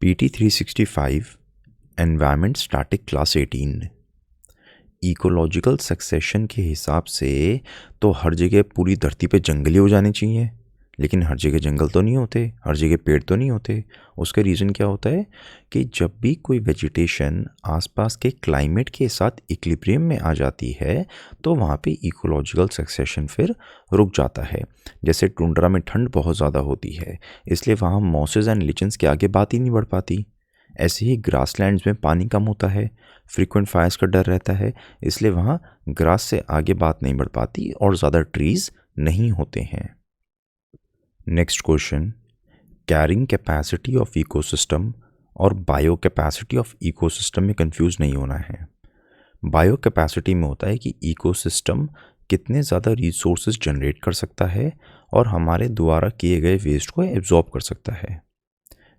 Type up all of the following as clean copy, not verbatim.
PT 365 environment static class 18। Ecological succession के हिसाब से तो हर जगह पूरी धरती पे जंगल ही हो जाने चाहिए, लेकिन हर जगह जंगल तो नहीं होते, हर जगह पेड़ तो नहीं होते। उसका रीज़न क्या होता है कि जब भी कोई वेजिटेशन आसपास के क्लाइमेट के साथ इक्विलिब्रियम में आ जाती है तो वहाँ पे इकोलॉजिकल सक्सेशन फिर रुक जाता है। जैसे टुंड्रा में ठंड बहुत ज़्यादा होती है, इसलिए वहाँ मॉसेस एंड लिचन्स के आगे बात ही नहीं बढ़ पाती। ऐसे ही ग्रासलैंड्स में पानी कम होता है, फ्रीक्वेंट फायर्स का डर रहता है, इसलिए वहाँ ग्रास से आगे बात नहीं बढ़ पाती और ज़्यादा ट्रीज़ नहीं होते हैं। Next question, carrying capacity of ecosystem और बायो कैपेसिटी ऑफ इकोसिस्टम में कंफ्यूज नहीं होना है। बायो कैपेसिटी में होता है कि इकोसिस्टम कितने ज़्यादा रिसोर्सेज जनरेट कर सकता है और हमारे द्वारा किए गए वेस्ट को एब्जॉर्ब कर सकता है।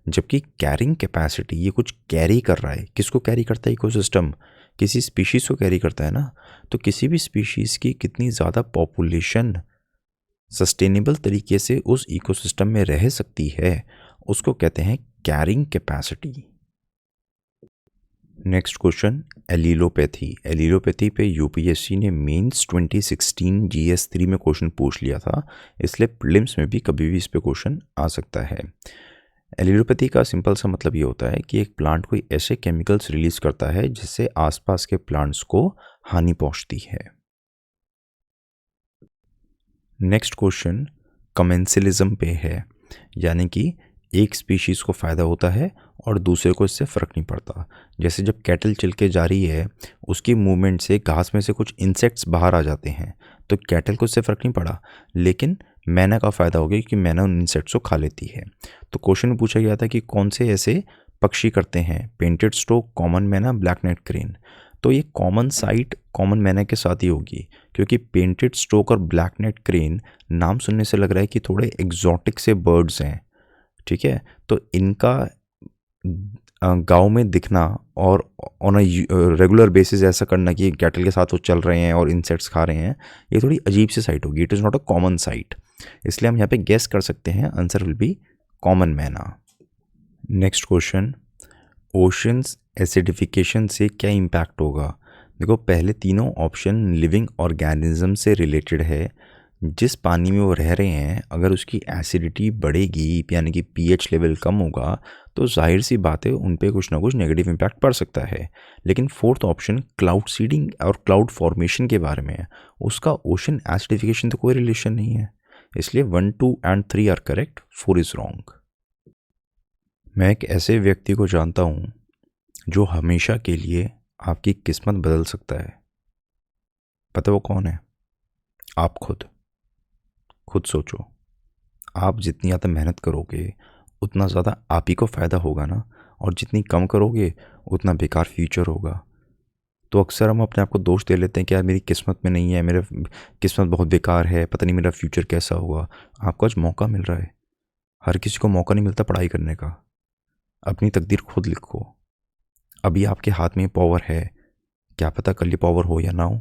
जबकि कैरिंग कैपेसिटी ये कुछ कैरी कर रहा है। किसको कैरी करता है इकोसिस्टम? किसी स्पीशीज़ को कैरी करता है ना। तो किसी भी स्पीशीज़ की कितनी ज़्यादा पॉपुलेशन सस्टेनेबल तरीके से उस इकोसिस्टम में रह सकती है, उसको कहते हैं carrying capacity. Next question, allelopathy. Allelopathy पे यूपीएससी ने मेंस 2016 GS3 में क्वेश्चन पूछ लिया था, इसलिए प्रीलिम्स में भी कभी भी इस पे क्वेश्चन आ सकता है। एलिलोपैथी का सिंपल सा मतलब ये होता है कि एक प्लांट कोई ऐसे केमिकल्स रिलीज करता है जिससे आसपास के प्लांट्स को हानि पहुंचती है। नेक्स्ट क्वेश्चन कमेंसलिज्म पे है, यानी कि एक स्पीशीज़ को फ़ायदा होता है और दूसरे को इससे फ़र्क नहीं पड़ता। जैसे जब कैटल चल के जा रही है, उसकी मूवमेंट से घास में से कुछ इंसेक्ट्स बाहर आ जाते हैं, तो कैटल को इससे फ़र्क नहीं पड़ा, लेकिन मैना का फ़ायदा हो गया क्योंकि मैना उन इंसेक्ट्स को खा लेती है। तो क्वेश्चन में पूछा गया था कि कौन से ऐसे पक्षी करते हैं पेंटेड स्टोक, कॉमन मैना, ब्लैक नेक क्रेन। तो ये कॉमन साइट कॉमन मैना के साथ ही होगी, क्योंकि पेंटेड स्टोक और ब्लैक नेक क्रेन नाम सुनने से लग रहा है कि थोड़े एग्जॉटिक से बर्ड्स हैं, ठीक है। तो इनका गांव में दिखना और ऑन अ रेगुलर बेसिस ऐसा करना कि कैटल के साथ वो चल रहे हैं और इंसेक्ट्स खा रहे हैं, ये थोड़ी अजीब सी साइट होगी। It is not a common site, इसलिए हम यहाँ पे गेस कर सकते हैं आंसर विल बी कॉमन मैना। नेक्स्ट क्वेश्चन, ओशंस एसिडिफिकेशन से क्या इम्पैक्ट होगा? देखो, पहले तीनों ऑप्शन लिविंग ऑर्गेनिज्म से रिलेटेड है। जिस पानी में वो रह रहे हैं, अगर उसकी एसिडिटी बढ़ेगी यानी कि पीएच लेवल कम होगा, तो जाहिर सी बात है उन पे कुछ ना कुछ नेगेटिव इम्पैक्ट पड़ सकता है। लेकिन फोर्थ ऑप्शन क्लाउड सीडिंग और क्लाउड फॉर्मेशन के बारे में है, उसका ओशन एसिडिफिकेशन तो कोई रिलेशन नहीं है, इसलिए 1, 2 and 3 are correct, 4 is wrong. मैं एक ऐसे व्यक्ति को जानता हूँ जो हमेशा के लिए आपकी किस्मत बदल सकता है। पता वो कौन है? आप खुद सोचो। आप जितनी ज़्यादा मेहनत करोगे उतना ज़्यादा आप ही को फ़ायदा होगा ना, और जितनी कम करोगे उतना बेकार फ्यूचर होगा। तो अक्सर हम अपने आप को दोष दे लेते हैं कि यार मेरी किस्मत में नहीं है, मेरा किस्मत बहुत बेकार है, पता नहीं मेरा फ्यूचर कैसा होगा। आपको आज मौका मिल रहा है, हर किसी को मौका नहीं मिलता पढ़ाई करने का। अपनी तकदीर खुद लिखो, अभी आपके हाथ में पावर है, क्या पता कल ये पावर हो या ना हो।